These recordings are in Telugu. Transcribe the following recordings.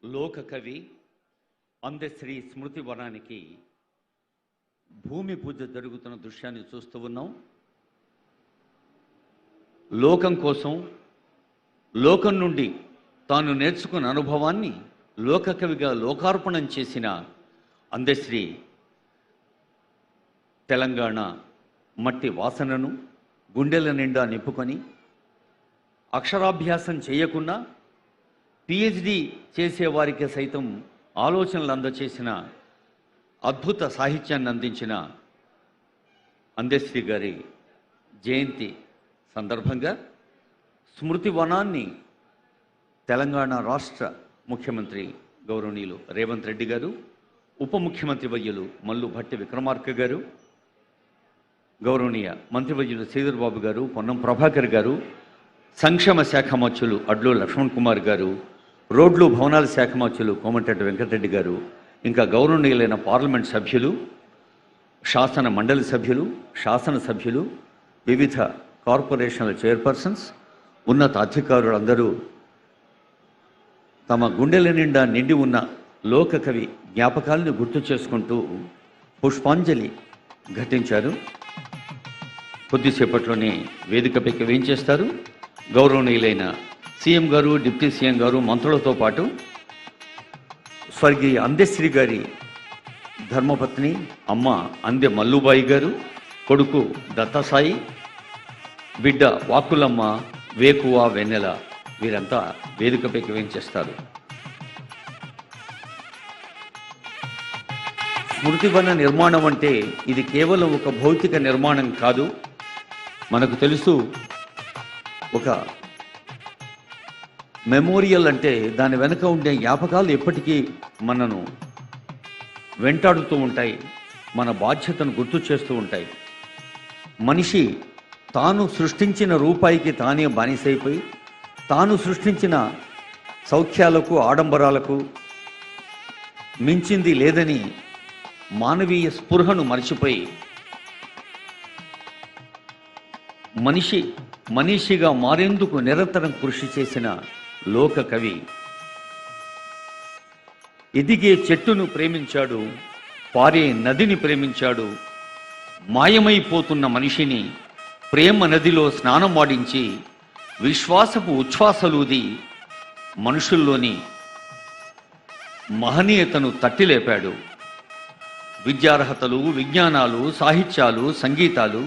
లోక కవి అందశ్రీ స్మృతి వనానికి భూమి పూజ జరుగుతున్న దృశ్యాన్ని చూస్తూ ఉన్నాం. లోకం కోసం, లోకం నుండి తాను నేర్చుకున్న అనుభవాన్ని లోక కవిగా లోకార్పణం చేసిన అందశ్రీ తెలంగాణ మట్టి వాసనను గుండెల నిండా నింపుకొని అక్షరాభ్యాసం చేయకుండా పిహెచ్డి చేసేవారికి సైతం ఆలోచనలు అందచేసిన అద్భుత సాహిత్యాన్ని అందించిన అందశ్రీ గారి జయంతి సందర్భంగా స్మృతి వనాన్ని తెలంగాణ రాష్ట్ర ముఖ్యమంత్రి గౌరవనీయులు రేవంత్ రెడ్డి గారు, ఉప ముఖ్యమంత్రి వర్యులు మల్లు భట్టి విక్రమార్క గారు, గౌరవనీయ మంత్రివర్యులు శ్రీధర్ బాబు గారు, పొన్నం ప్రభాకర్ గారు, సంక్షేమ శాఖ మంత్రులు అడ్లు లక్ష్మణ్ కుమార్ గారు, రోడ్లు భవనాల శాఖ మంత్రులు కోమటిరెడ్డి వెంకటరెడ్డి గారు, ఇంకా గౌరవనీయులైన పార్లమెంట్ సభ్యులు, శాసన మండలి సభ్యులు, శాసనసభ్యులు, వివిధ కార్పొరేషన్ల చైర్పర్సన్స్, ఉన్నత అధికారులందరూ తమ గుండెల నిండా నిండి ఉన్న లోక కవి జ్ఞాపకాలను గుర్తు చేసుకుంటూ పుష్పాంజలి ఘటించారు. కొద్దిసేపట్లోనే వేదికపైకి వేయించేస్తారు. గౌరవనీయులైన సీఎం గారు, డిప్యూటీ సీఎం గారు, మంత్రులతో పాటు స్వర్గీయ అందశ్రీ గారి ధర్మపత్ని అమ్మ అందె మల్లుబాయి గారు, కొడుకు దత్తసాయి, బిడ్డ వాకులమ్మ, వేకువ, వెన్నెల వీరంతా వేదికపైకి వేయించేస్తారు. స్మృతివన నిర్మాణం అంటే ఇది కేవలం ఒక భౌతిక నిర్మాణం కాదు. మనకు తెలుసు, ఒక మెమోరియల్ అంటే దాని వెనుక ఉండే జ్ఞాపకాలు ఎప్పటికీ మనను వెంటాడుతూ ఉంటాయి, మన బాధ్యతను గుర్తు చేస్తూ ఉంటాయి. మనిషి తాను సృష్టించిన రూపాయికి తానే బానిసైపోయి, తాను సృష్టించిన సౌఖ్యాలకు, ఆడంబరాలకు మించింది లేదని మానవీయ స్పృహను మర్చిపోయి మనిషిగా మారేందుకు నిరంతరం కృషి చేసిన లోక కవి ఎదిగే చెట్టును ప్రేమించాడు, పారే నదిని ప్రేమించాడు, మాయమైపోతున్న మనిషిని ప్రేమ నదిలో స్నానం వాడించి విశ్వాసపు ఉచ్ఛ్వాసలూది మనుషుల్లోని మహనీయతను తట్టిలేపాడు. విద్యార్హతలు, విజ్ఞానాలు, సాహిత్యాలు, సంగీతాలు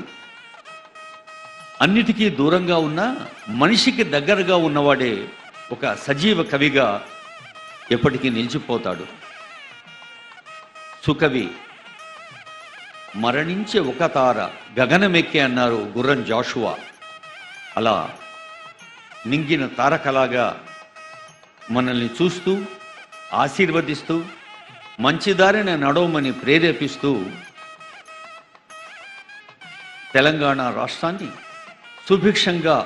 అన్నిటికీ దూరంగా ఉన్న మనిషికి దగ్గరగా ఉన్నవాడే ఒక సజీవ కవిగా ఎప్పటికీ నిలిచిపోతాడు. సుకవి మరణించే ఒక తార గగనమెక్కే అన్నారు గుర్రం జాషువా. అలా నింగిన తారకలాగా మనల్ని చూస్తూ, ఆశీర్వదిస్తూ, మంచిదారిన నడవమని ప్రేరేపిస్తూ తెలంగాణ రాష్ట్రాన్ని సుభిక్షంగా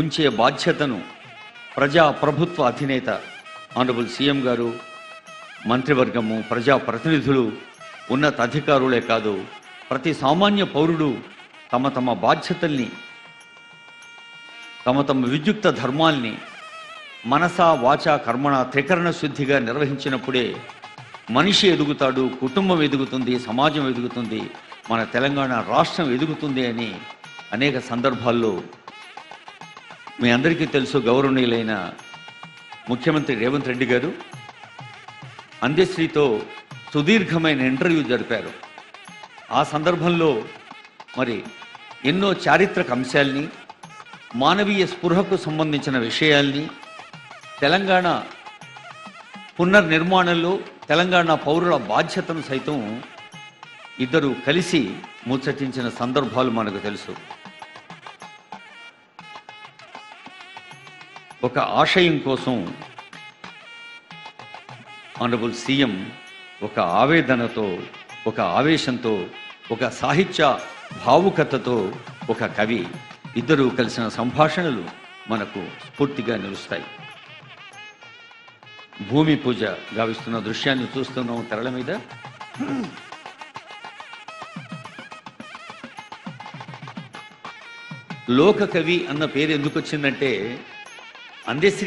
ఉంచే బాధ్యతను ప్రజాప్రభుత్వ అధినేత ఆనరబుల్ సీఎం గారు, మంత్రివర్గము, ప్రజాప్రతినిధులు, ఉన్నత అధికారులే కాదు, ప్రతి సామాన్య పౌరుడు తమ తమ బాధ్యతల్ని, తమ తమ విద్యుక్త ధర్మాల్ని మనసా, వాచా, కర్మణ త్రికరణ శుద్ధిగా నిర్వహించినప్పుడే మనిషి ఎదుగుతాడు, కుటుంబం ఎదుగుతుంది, సమాజం ఎదుగుతుంది, మన తెలంగాణ రాష్ట్రం ఎదుగుతుంది అని అనేక సందర్భాల్లో మీ అందరికీ తెలుసు. గౌరవనీయులైన ముఖ్యమంత్రి రేవంత్ రెడ్డి గారు అందశ్రీతో సుదీర్ఘమైన ఇంటర్వ్యూ జరిపారు. ఆ సందర్భంలో మరి ఎన్నో చారిత్రక అంశాల్ని, మానవీయ స్పృహకు సంబంధించిన విషయాల్ని, తెలంగాణ పునర్నిర్మాణంలో తెలంగాణ పౌరుల బాధ్యతను సైతం ఇద్దరు కలిసి ముచ్చటించిన సందర్భాలు మనకు తెలుసు. ఒక ఆశయం కోసం ఆనరబుల్ సీఎం ఒక ఆవేదనతో, ఒక ఆవేశంతో, ఒక సాహిత్య భావుకతతో ఒక కవి ఇద్దరు కలిసిన సంభాషణలు మనకు స్ఫూర్తిగా నిలుస్తాయి. భూమి పూజ గావిస్తున్న దృశ్యాన్ని చూస్తున్నాం తెరల మీద. లోక కవి అన్న పేరు ఎందుకు వచ్చిందంటే అందశ్రీ